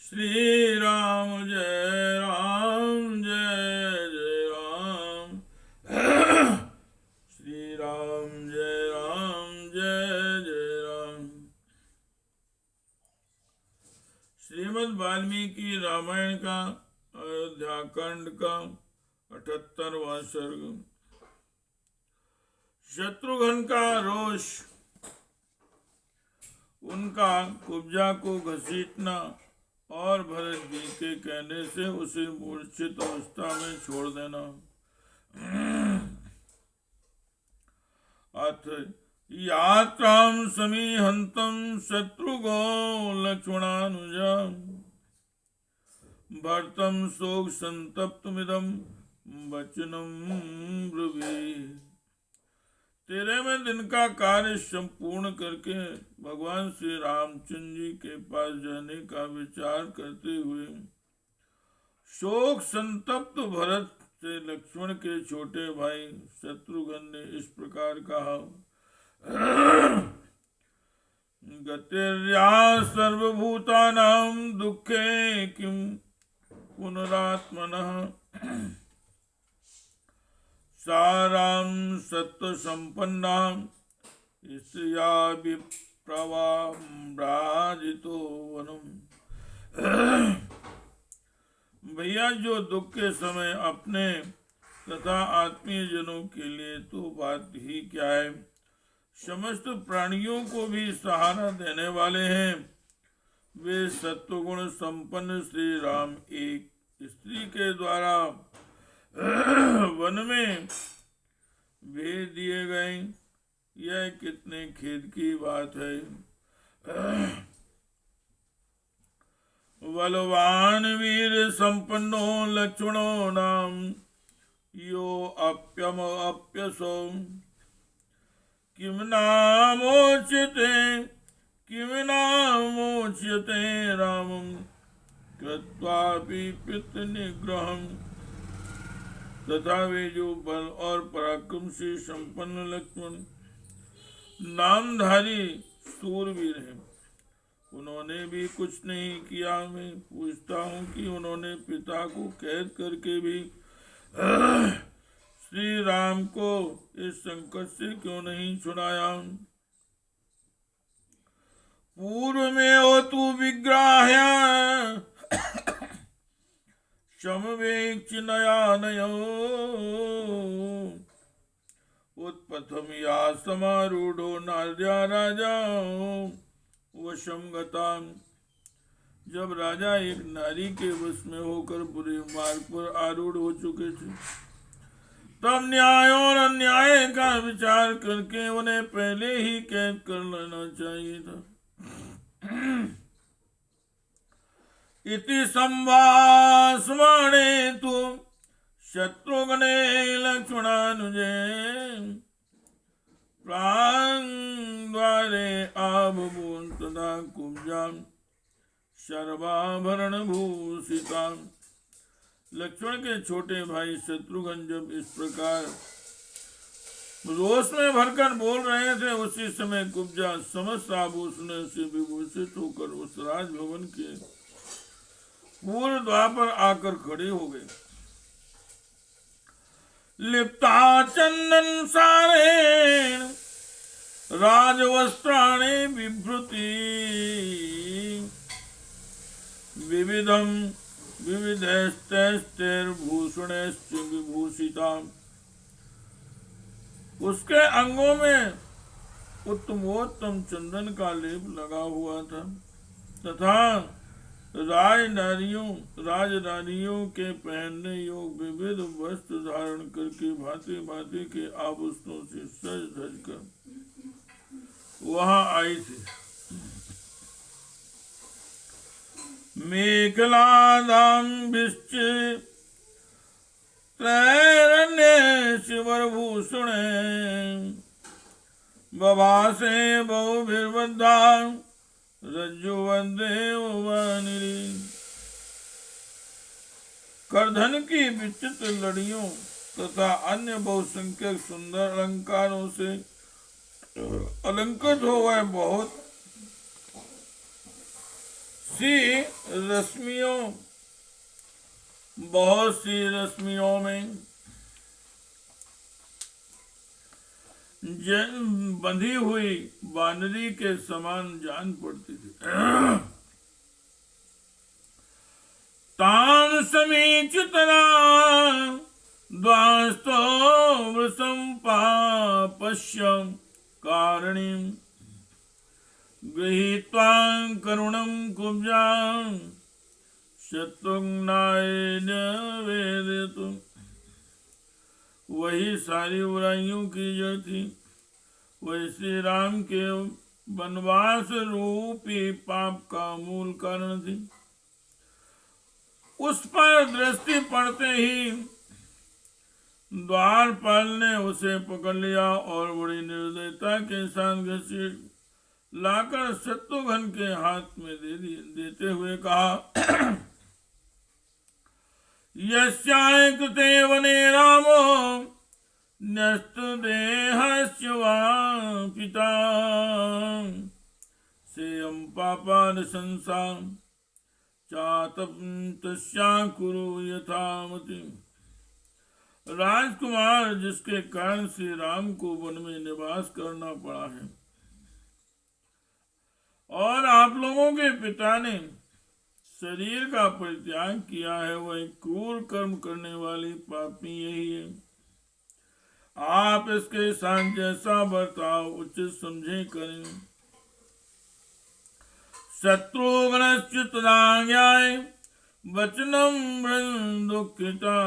श्री राम जय राम जय जय राम। श्री राम जय राम जय जय राम। श्रीमद् वाल्मीकि रामायण का अयोध्या कांड का 78वां सर्ग। शत्रुघ्न का रोष। उनका कुब्जा को घसीटना और भरत जी के कहने से उसे मूर्छित अवस्था में छोड़ देना। अथ यात्रां समीहन्तं शत्रुघ्नो लक्ष्मणानुजा भरतं शोक संतप्तमिदं वचनं ब्रुवीहि। 13वें दिन का कार्य संपूर्ण करके भगवान श्री रामचंद्र जी के पास जाने का विचार करते हुए शोक संतप्त भरत से लक्ष्मण के छोटे भाई शत्रुघ्न ने इस प्रकार कहा। गतिर्या सर्वभूतानां दुःखे किं पुनरात्मनः सारां सत्व संपन्नां स्त्रिया विप्रवाम्राजितो वनम्। भैया, जो दुख के समय अपने तथा आत्मीय जनों के लिए तो बात ही क्या है, समस्त प्राणियों को भी सहारा देने वाले हैं, वे सत्वगुण संपन्न श्री राम एक स्त्री के द्वारा वन में भेज दिए गए। यह कितने खेद की बात है। बलवान वीर संपन्नो लक्ष्मणो नाम यो अप्यम अप्यसो किम नामोच्यते रामं कृत्वापि पितृ निग्रहम्। तथा वे जो बल और पराक्रम से संपन्न लक्ष्मण नामधारी सूरवीर हैं, उन्होंने भी कुछ नहीं किया। मैं पूछता हूँ कि उन्होंने पिता को कैद करके भी श्री राम को इस संकट से क्यों नहीं छुड़ाया। पूर्व में ओ तू विग्राह्य समवेक्षिणयानयो उत्पथम या समारूढ़ो नार्या राजा वशम गता। जब राजा एक नारी के वश में होकर बुरे मार्ग पर आरूढ़ हो चुके थे, तब न्याय और अन्याय का विचार करके उन्हें पहले ही कैद कर लेना चाहिए था। इति संभाषमाणे तु शत्रुघ्ने लक्ष्मणानुजे प्राङ्द्वारे आबभून् तदा कुब्जां सर्वाभरण भूषितां। लक्ष्मण के छोटे भाई शत्रुघ्न जब इस प्रकार रोष में भरकर बोल रहे थे, उसी समय कुब्जा समस्त आभूषणों से विभूषित होकर उस राजभवन के पूर्व द्वार पर आकर खड़े हो गए। लिप्ता चंदन सारेण राजवस्त्राणे विभृति विविधम विविधैस्तैर्भूषणैश्च विभूषिता। उसके अंगों में उत्तमोत्तम चंदन का लेप लगा हुआ था तथा राजरानियों के पहनने योग्य विविध वस्त्र धारण करके भांति भांति के आभूषणों से सज धज कर वहां आई थी। मेखलादाम्भिश्च त्रैरण्ये शिवरभूषणे बभासे बहुभिर्बद्धा रज्जुवदेववानिरी। करधन की विचित्र लड़ियों तथा अन्य बहुसंख्यक सुंदर अलंकारों से अलंकृत हो गए बहुत सी रश्मियों बहुत सी रश्मियों में बंधी हुई बानरी के समान जान पड़ती थी। ताम समीचितना द्वास्तो वृषं पापश्यं कारणीं गृहीत्वा करुणं कुब्जां शत्रुघ्नाय वेदितुं। वही सारी बुराइयों की जड़ थी, वही श्री राम के वनवास रूपी पाप का मूल कारण थी। उस पर दृष्टि पड़ते ही द्वारपाल ने उसे पकड़ लिया और बड़ी निर्दयता के साथ घसीट लाकर शत्रुघ्न के हाथ में देते हुए कहा, यस्याय कृते वने रामो न्यस्तदेहस्य वा पिता सेयं पापान् संसां चातपं तस्या कुरु यथामति। राजकुमार, जिसके कारण श्री राम को वन में निवास करना पड़ा है और आप लोगों के पिता ने शरीर का परित्याग किया है, वह क्रूर कर्म करने वाली पापी यही है। आप इसके साथ जैसा बर्ताव उचित समझे करें। शत्रुघ्नश्च तदाज्ञाय वचनं वृन् दुःखिता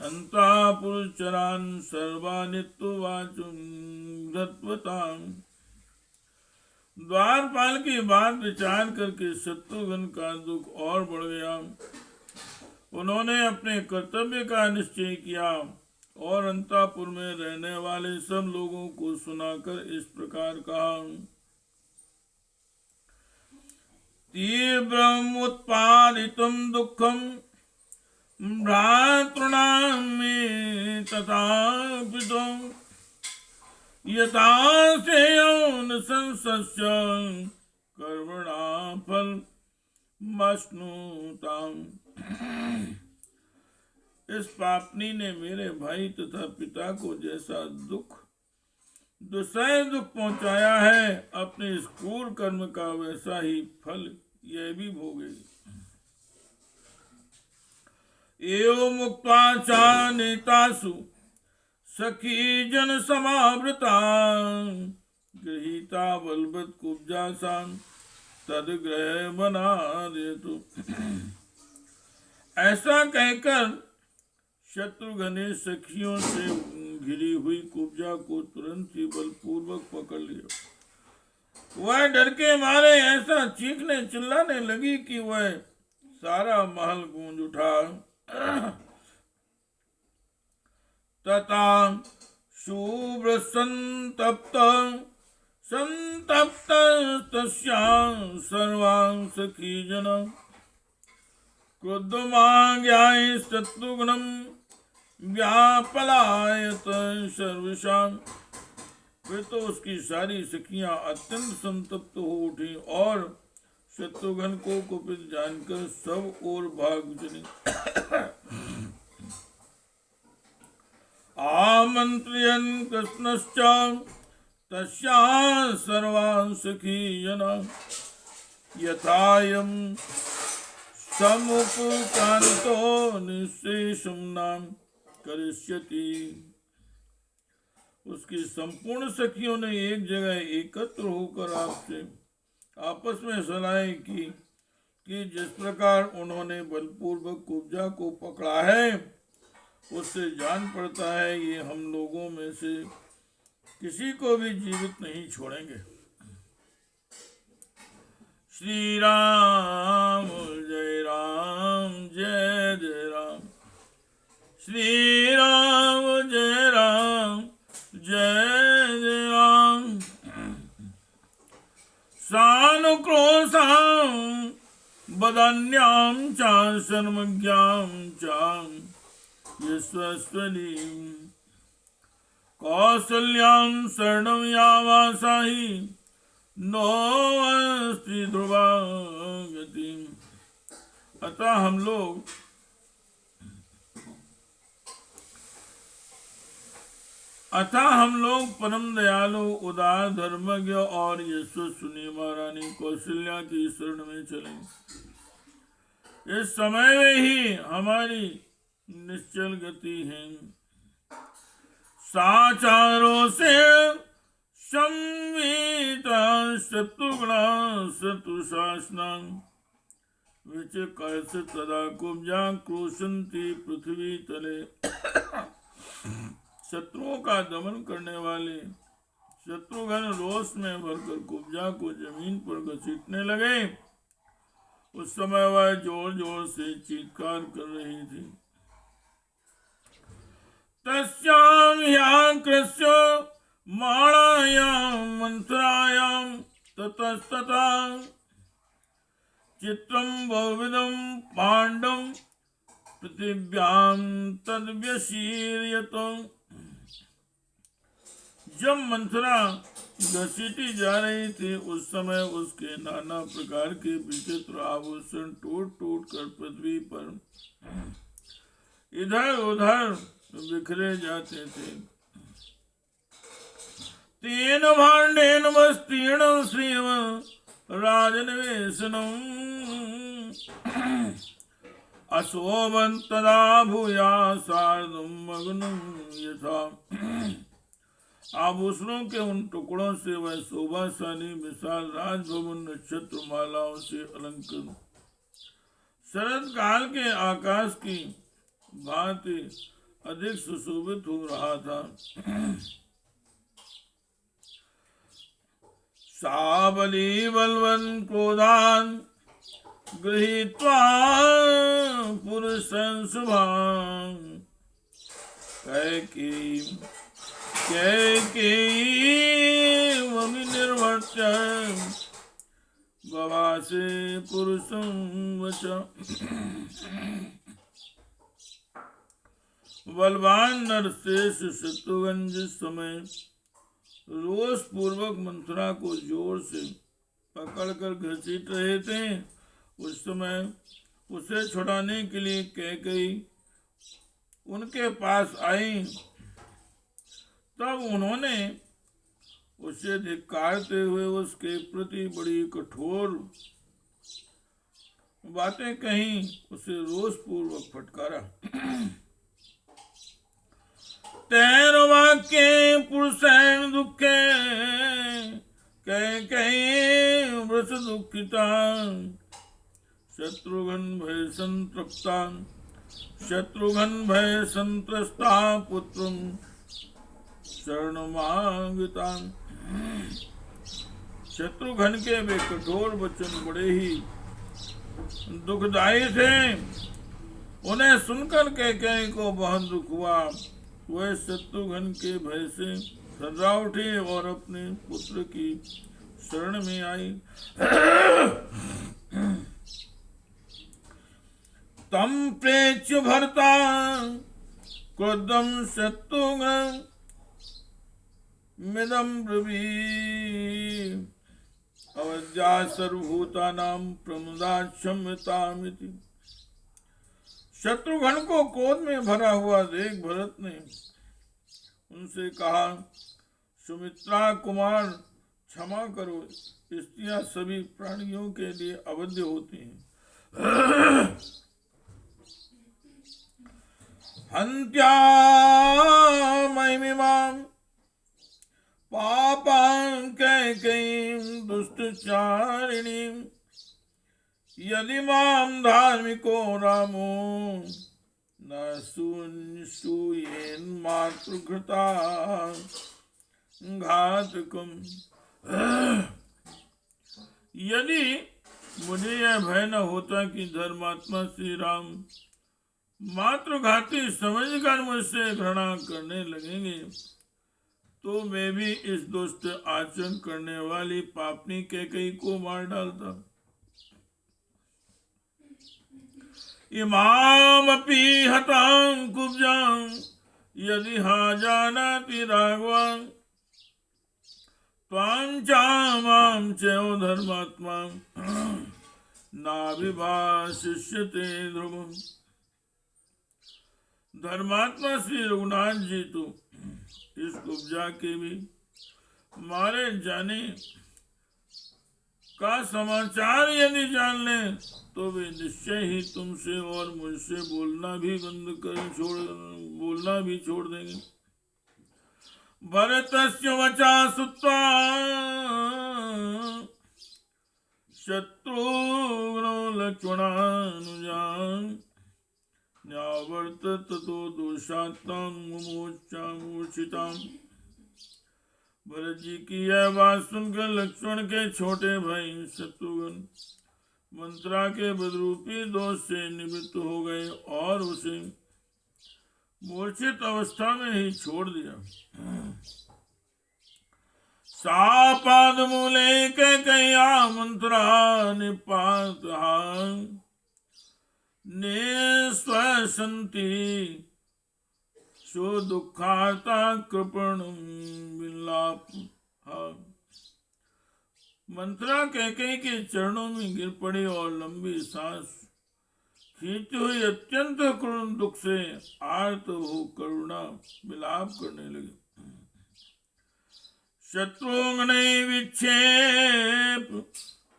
अंतापुरचरान् सर्वानित्युवाचुं धत्वताम्। द्वारपाल की बात विचार करके शत्रुघ्न का दुख और बढ़ गया। उन्होंने अपने कर्तव्य का निश्चय किया और अंतापुर में रहने वाले सब लोगों को सुनाकर इस प्रकार कहा, तीव्रम उत्पादितम दुखम भ्रातॄणां मे तथापितम् यथा सेयं संसस्य कर्मणा फलमश्नुताम्। इस पापनी ने मेरे भाई तथा पिता को जैसा दुसह दुख पहुंचाया है, अपने इस क्रूर कर्म का वैसा ही फल यह भी भोगेगी। एवं मुक्त्वा च नेतासु सखी जन समावृता गृहीता बलवत् कुब्जासां तदग्रह बना देतु। ऐसा कहकर शत्रुघ्न ने सखियों से घिरी हुई कुब्जा को तुरंत ही बलपूर्वक पकड़ लिया। वह डर के मारे ऐसा चीखने चिल्लाने लगी कि वह सारा महल गूंज उठा। तथा शुभ्र संतप्त तस्यां सर्वां सखी जन क्रुद्धमाज्ञाय शत्रुघ्नं व्यापलायत सर्वेषां। फिर तो उसकी सारी सखियां अत्यंत संतप्त हो उठी और शत्रुघ्न को कुपित जानकर सब ओर भाग चली। आमंत्र्यन् कृष्णश्च तस्याः सर्वान् सखी जनाः यथायं समुपकारितो निःशेषं नाम करिष्यति। उसकी संपूर्ण सखियों ने एक जगह एकत्र होकर आपस में सलाह की कि जिस प्रकार उन्होंने बलपूर्वक कुब्जा को पकड़ा है, उससे जान पड़ता है ये हम लोगों में से किसी को भी जीवित नहीं छोड़ेंगे। श्री राम जय जय राम, श्री राम जय जय राम। सानुक्रोशां वदन्यां च शर्मज्ञां च यशस्वनीं कौसल्यां शरणं यावासाहि नो अस्ति ध्रुवा गति। अतः हम लोग परम दयालु उदार धर्मज्ञ और यशस्विनी महारानी कौशल्या की शरण में चलें। इस समय में ही हमारी निश्चल गति है। साचारों से संवीता शत्रुघ्ना शत्रुशासना विच कर्ष तदा कुब्जा क्रोशंती पृथ्वी तले। शत्रुओं का दमन करने वाले शत्रुघ्न रोष में भरकर कुब्जा को जमीन पर घसीटने लगे। उस समय वह जोर जोर से चीत्कार कर रही थी। तस्याम ह्याकृष्य माणायां मंत्रायां ततस्तता चित्रं बहुविधं पांडवं पृथिव्यां तद्व्यशीर्यत। जब मंथरा घसीटी जा रही थी उस समय उसके नाना प्रकार के विचित्र आभूषण टूट टूट कर पृथ्वी पर इधर उधर बिखरे जाते थे। तेन भाण्डेन वस्तीर्णं श्रीव राजनिवेशनम् अशोभन तदा भूया सार्धं मग्नं यथा। आभूषणों के उन टुकड़ों से वह शोभाशाली विशाल राजभवन नक्षत्र मालाओं से अलंकृत शरद काल के आकाश की भांति अधिक सुशोभित हो रहा था। साबली बलवन क्रोधान गृहीत्वा पुरुषं शुभां कैकेयीं निर्वर्त्य गवासे पुरुषं वचा। बलवान नरश्रेष्ठ शत्रुघ्न जिस समय रोष पूर्वक मंथरा को जोर से पकड़कर घसीट रहे थे उस समय उसे छुड़ाने के लिए कैकेयी उनके पास आई। तब उन्होंने उसे धिक्कारते हुए उसके प्रति बड़ी कठोर बातें कहीं, उसे रोष पूर्वक फटकारा। तेन वाक्ये पुरुषेण दुखे कैकेयी वृष दुःखिता शत्रुघ्न भय संत्रस्ता पुत्रं शरणमागता। शत्रुघ्न के वे कठोर वचन बड़े ही दुखदायी थे। उन्हें सुनकर कैकेयी को बहुत दुख हुआ। वह शत्रुघ्न के भय से थर्रा उठी और अपने पुत्र की शरण में आई। तम प्रेक्ष्य भर्ता क्रुद्धं शत्रुघ्नं मिदं ब्रवीत् अवज्ञा सर्वभूतानां प्रमुदा क्षम्यतामिति। शत्रुघ्न को क्रोध में भरा हुआ देख भरत ने उनसे कहा, सुमित्रा कुमार क्षमा करो, स्त्रियां सभी प्राणियों के लिए अवध्य होती हैं। हन्त्या महिमिमां पापां कैकेयीं दुष्टचारिणीं यदि मां धार्मिको रामो न सूयेन् मातृघृता घातकम्। यदि मुझे यह भय न होता कि धर्मात्मा श्री राम मातृघाती समझकर मुझसे घृणा करने लगेंगे तो मैं भी इस दुष्ट आचरण करने वाली पापनी कैकेयी को मार डालता। इमामपि हतां कुब्जां यदि हा जानाति राघवान् त्वां चामां चयो धर्मात्मा नाभिभाषिष्यते ध्रुवम्। धर्मात्मा श्री रघुनाथ जी तो इस कुब्जा के भी मारे जाने का समाचार यदि जान ले तो वे निश्चय ही तुमसे और मुझसे बोलना भी छोड़ देंगे। भरतस्य वचा सुत्वा शत्रुघ्नो लक्ष्मणानुजान् न्यावर्तत ततो दोषात्तां मुमूर्छिताम्। भरत जी की यह बात सुनकर लक्ष्मण के छोटे भाई शत्रुघ्न मंत्रा के बदरूपी दोष से निवृत्त हो गए और उसे मूर्छित अवस्था में ही छोड़ दिया। सापाद मूले के कया मंत्रा निपात निस्वसंति सो दुखार्ता कृपण विलाप। मंत्रा कैकेयी के चरणों में गिर पड़ी और लंबी सांस खींचती हुई अत्यंत करुण दुख से आर्त हो करुणा विलाप करने लगी। शत्रुघ्न विक्षेप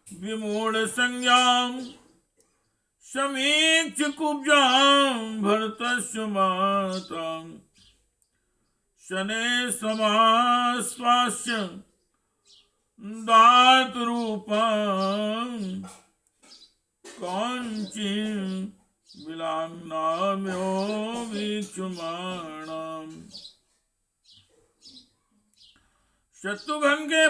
विमूढ़ संज्ञां समीक्ष कुब्जां भरतस्य मातां शनैः समाश्वास्य दातरूपां कांचीं विलाङ्नाम्यो वीक्षमाणाम्। शत्रुघ्न के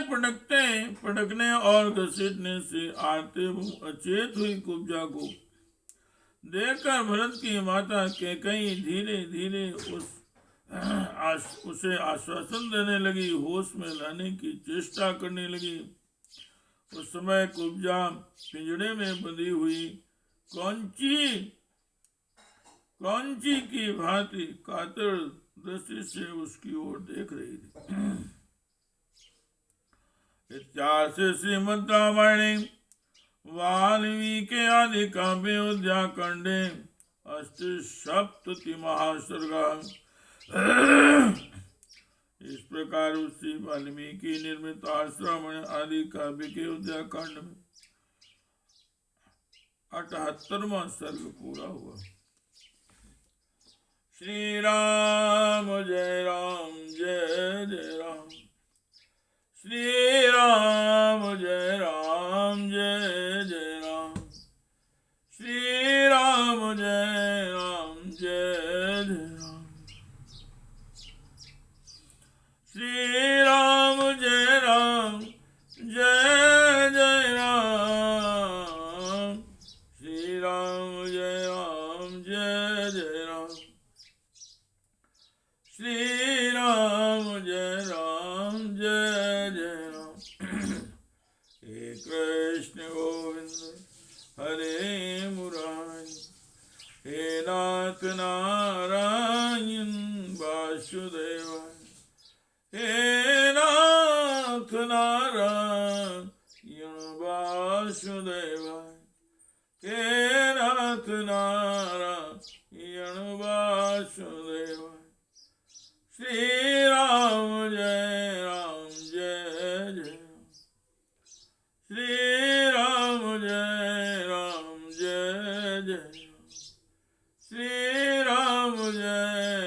पटकने और घसीटने से आते अचेत हुई कुब्जा को देखकर भरत की माता कैकेयी धीरे धीरे उसे आश्वासन देने लगी, होश में लाने की चेष्टा करने लगी। उस समय कुब्जा पिंजड़े में बंधी हुई कौंची की भांति कातर दृष्टि से उसकी ओर देख रही थी। इत्यार्षे श्रीमद् रामायणे वाल्मीकि आदि काव्ये अयोध्याकाण्डे अष्टसप्ततितमः सर्गः। इस प्रकार श्री वाल्मीकि निर्मित रामायण आदि काव्य के अयोध्याकांड में 78वां सर्ग पूरा हुआ। श्री राम जय जय राम। श्री राम जय जय राम। श्री राम जय जय राम। श्री राम जय जय राम। श्री राम जय जय राम। श्री राम जय जय राम। हे कृष्ण गोविंद हरे मुरारी, हे नाथ नारायण वासुदेवाय, हे नाथ नारायण वासुदेवाय, हे नाथ नारायण वासुदेवाय। श्री राम जय जय राम। श्री राम जय जय राम। श्री राम जय